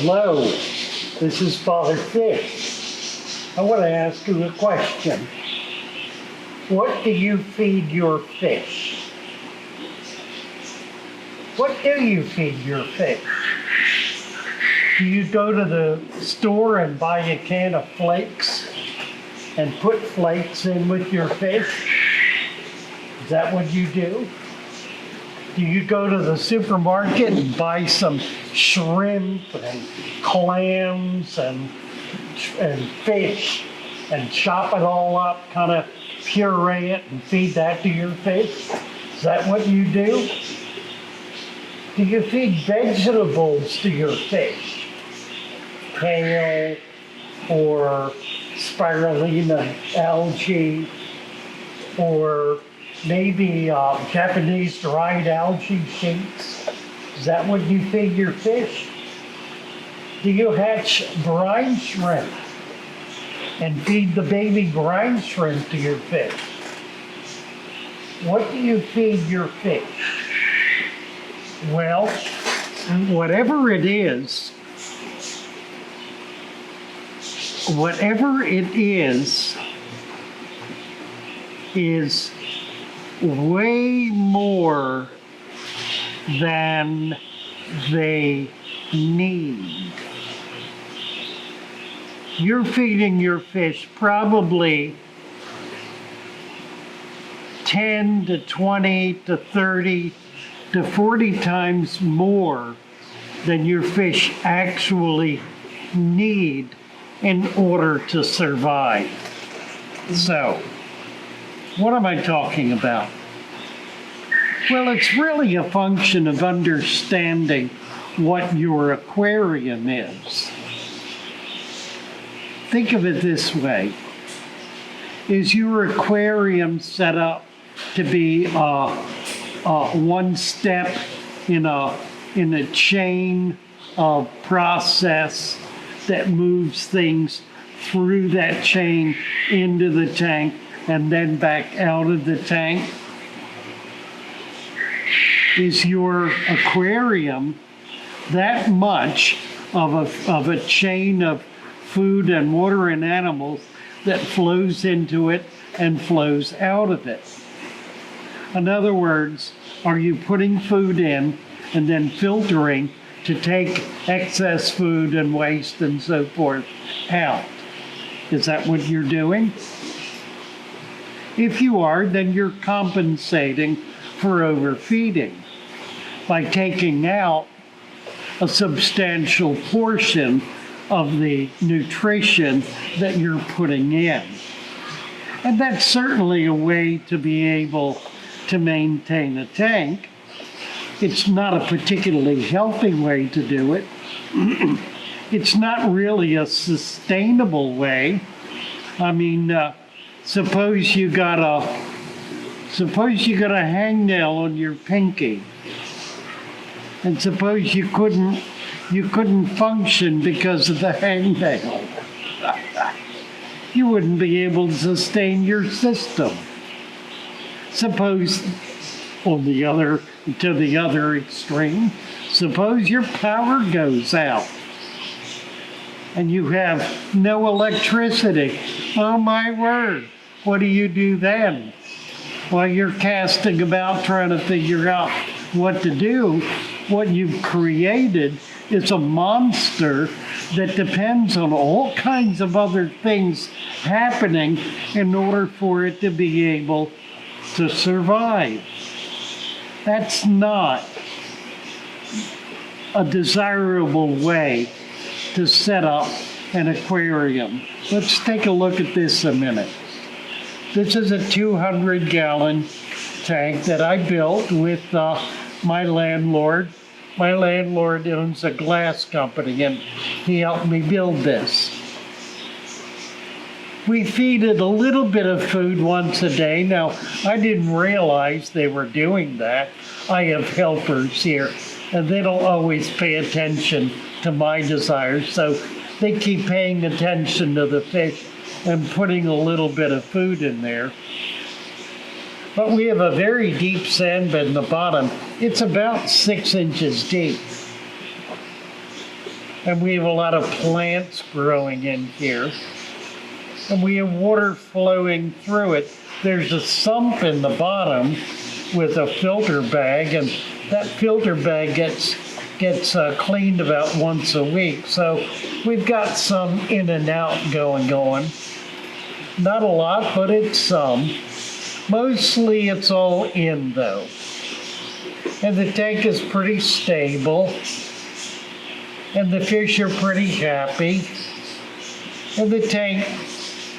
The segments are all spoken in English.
Hello, this is Father Fish. I want to ask you a question. What do you feed your fish? What do you feed your fish? Do you go to the store and buy a can of flakes and put flakes in with your fish? Is that what you do? Do you go to the supermarket and buy some shrimp and clams and fish and chop it all up, kind of puree it and feed that to your fish? Is that what you do? Do you feed vegetables to your fish? Kale or spirulina algae or maybe Japanese dried algae sheets? Is that what you feed your fish? Do you hatch brine shrimp and feed the baby brine shrimp to your fish? What do you feed your fish? Well, whatever it is way more than they need. You're feeding your fish probably 10 to 20 to 30 to 40 times more than your fish actually need in order to survive. So, what am I talking about? Well, it's really a function of understanding what your aquarium is. Think of it this way. Is your aquarium set up to be one step in a chain of process that moves things through that chain into the tank and then back out of the tank? Is your aquarium that much of a chain of food and water and animals that flows into it and flows out of it? In other words, are you putting food in and then filtering to take excess food and waste and so forth out? Is that what you're doing? If you are, then you're compensating for overfeeding by taking out a substantial portion of the nutrition that you're putting in. And that's certainly a way to be able to maintain a tank. It's not a particularly healthy way to do it. It's not really a sustainable way. I mean, suppose you got a hangnail on your pinky, and suppose you couldn't function because of the hangnail. You wouldn't be able to sustain your system. Suppose, to the other extreme, suppose your power goes out and you have no electricity. Oh my word, what do you do then? While you're casting about trying to figure out what to do, what you've created is a monster that depends on all kinds of other things happening in order for it to be able to survive. That's not a desirable way to set up an aquarium. Let's take a look at this a minute. This is a 200-gallon tank that I built with my landlord. My landlord owns a glass company, and he helped me build this. We feed it a little bit of food once a day. Now, I didn't realize they were doing that. I have helpers here, and they don't always pay attention to my desires, so they keep paying attention to the fish and putting a little bit of food in there. But we have a very deep sand bed in the bottom. It's about 6 inches deep. and we have a lot of plants growing in here, and we have water flowing through it. There's a sump in the bottom with a filter bag, and that filter bag gets cleaned about once a week. So we've got some in and out going on. Not a lot, but it's some. Mostly it's all in though. And the tank is pretty stable. And the fish are pretty happy. And the tank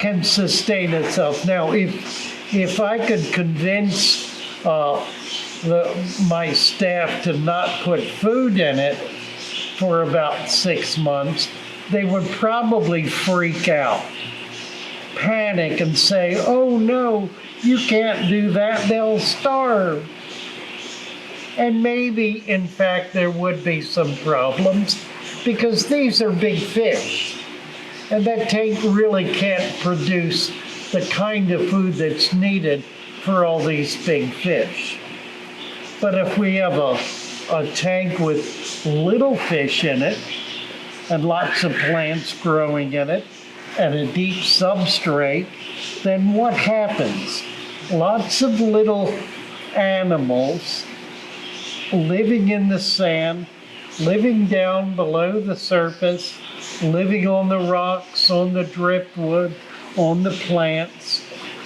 can sustain itself. Now, if I could convince my staff to not put food in it for about 6 months, they would probably freak out, panic, and say, "Oh no, you can't do that, they'll starve." And maybe, in fact, there would be some problems because these are big fish. And that tank really can't produce the kind of food that's needed for all these big fish. But if we have a tank with little fish in it and lots of plants growing in it and a deep substrate, then what happens? Lots of little animals living in the sand, living down below the surface, living on the rocks, on the driftwood, on the plants.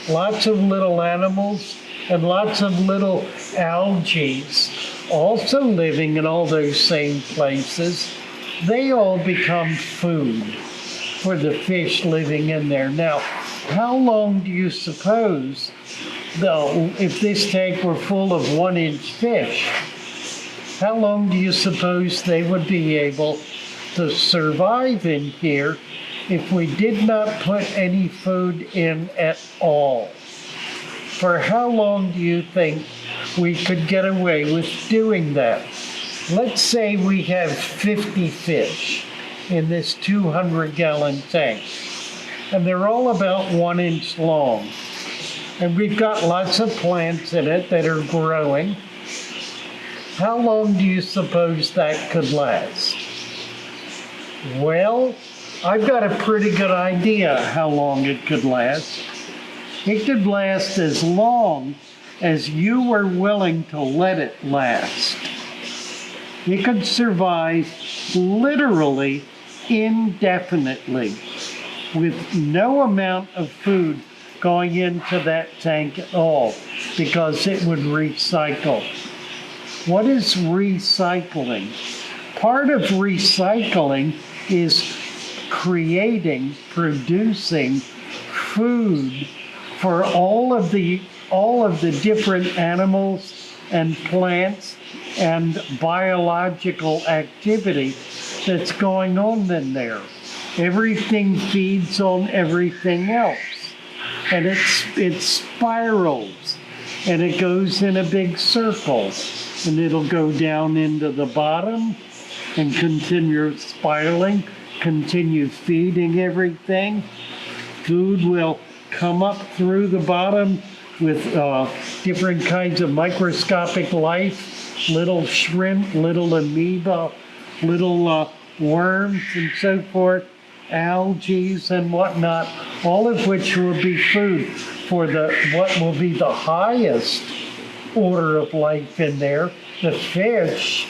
Lots of little animals and lots of little algae also living in all those same places. They all become food for the fish living in there. Now, how long do you suppose, though, if this tank were full of 1-inch fish, how long do you suppose they would be able to survive in here if we did not put any food in at all? For how long do you think we could get away with doing that? Let's say we have 50 fish in this 200-gallon tank, and they're all about 1 inch long. And we've got lots of plants in it that are growing. How long do you suppose that could last? Well, I've got a pretty good idea how long it could last. It could last as long as you were willing to let it last. It could survive literally indefinitely with no amount of food going into that tank at all because it would recycle. What is recycling? Part of recycling is producing food for all of the different animals and plants and biological activity that's going on in there. Everything feeds on everything else, and it spirals, and it goes in a big circle, and it'll go down into the bottom and continue spiraling, continue feeding everything. Food will come up through the bottom with different kinds of microscopic life, little shrimp, little amoeba, little worms and so forth, algae and whatnot, all of which will be food for what will be the highest order of life in there. The fish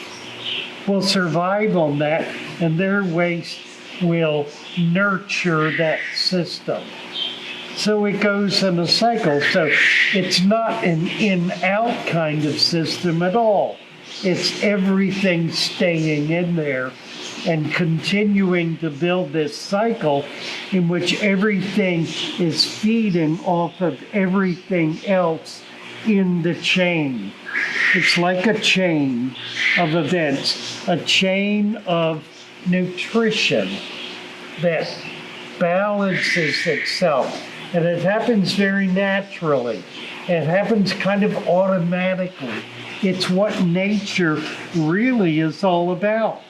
will survive on that, and their waste will nurture that system. So it goes in a cycle. So it's not an in-out kind of system at all. It's everything staying in there and continuing to build this cycle in which everything is feeding off of everything else in the chain. It's like a chain of events, a chain of nutrition that balances itself. And it happens very naturally. It happens kind of automatically. It's what nature really is all about.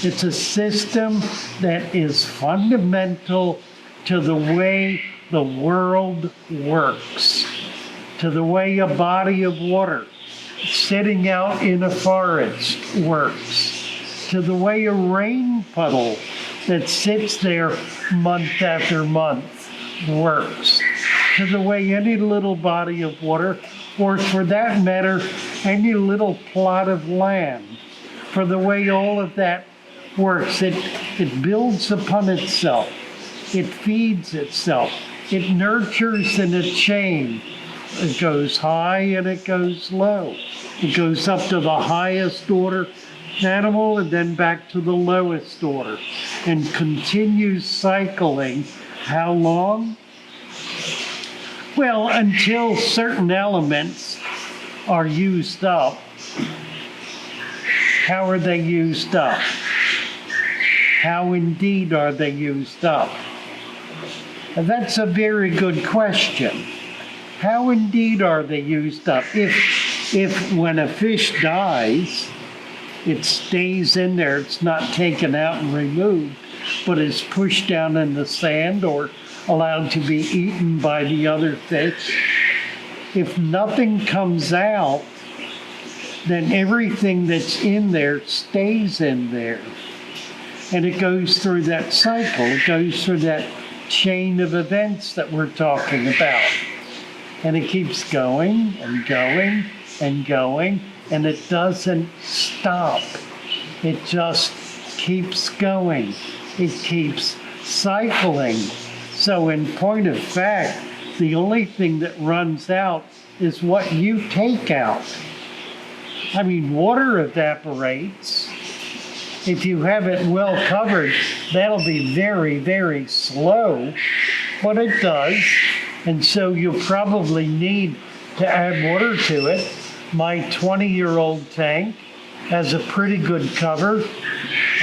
It's a system that is fundamental to the way the world works, to the way a body of water sitting out in a forest works, to the way a rain puddle that sits there month after month works, to the way any little body of water, or for that matter, any little plot of land, for the way all of that works. It builds upon itself. It feeds itself. It nurtures in a chain. It goes high and it goes low. It goes up to the highest order animal and then back to the lowest order and continues cycling. How long? Well, until certain elements are used up. How are they used up? How indeed are they used up? And that's a very good question. How indeed are they used up? If when a fish dies, it stays in there, it's not taken out and removed, but is pushed down in the sand or allowed to be eaten by the other fish. If nothing comes out, then everything that's in there stays in there. And it goes through that cycle, it goes through that chain of events that we're talking about. And it keeps going and going and going, and it doesn't stop. It just keeps going. It keeps cycling. So in point of fact, the only thing that runs out is what you take out. I mean, water evaporates. If you have it well covered, that'll be very, very slow, but it does. And so you'll probably need to add water to it. My 20-year-old tank has a pretty good cover.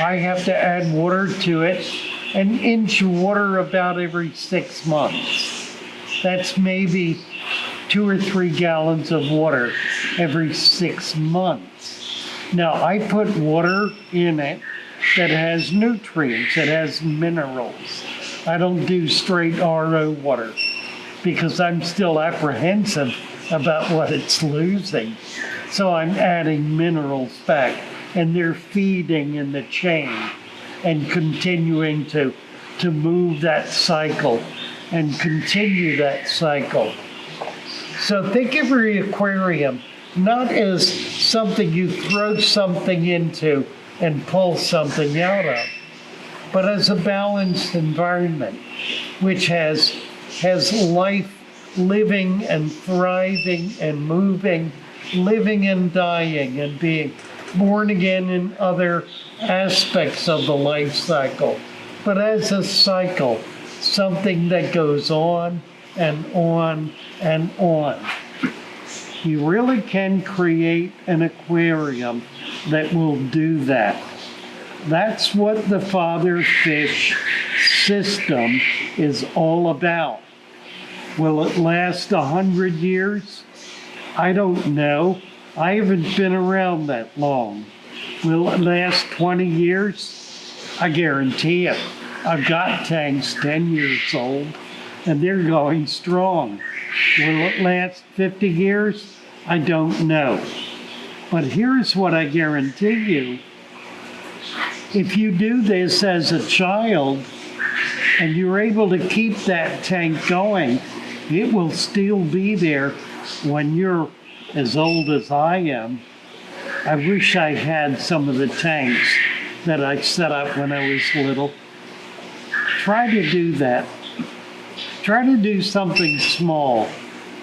I have to add water to it, an inch of water about every 6 months. That's maybe 2 or 3 gallons of water every 6 months. Now, I put water in it that has nutrients, that has minerals. I don't do straight RO water because I'm still apprehensive about what it's losing. So I'm adding minerals back, and they're feeding in the chain and continuing to move that cycle and continue that cycle. So think of your aquarium not as something you throw something into and pull something out of, but as a balanced environment which has life living and thriving and moving, living and dying and being born again in other aspects of the life cycle, but as a cycle, something that goes on and on and on. You really can create an aquarium that will do that. That's what the father fish system is all about. Will it last 100 years? I don't know. I haven't been around that long. Will it last 20 years? I guarantee it. I've got tanks 10 years old, and they're going strong. Will it last 50 years? I don't know. But here's what I guarantee you. If you do this as a child, and you're able to keep that tank going, it will still be there when you're as old as I am. I wish I had some of the tanks that I set up when I was little. Try to do that. Try to do something small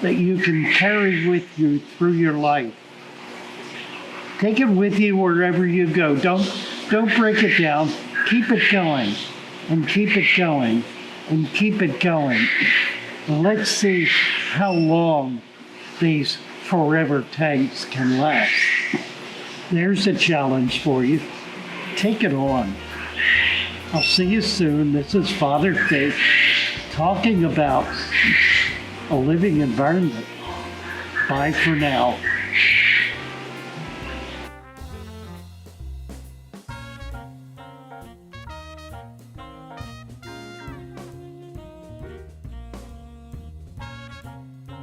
that you can carry with you through your life. Take it with you wherever you go. Don't break it down. Keep it going, and keep it going, and keep it going. And let's see how long these forever tanks can last. There's a challenge for you. Take it on. I'll see you soon. This is Father Fish talking about a living environment. Bye for now.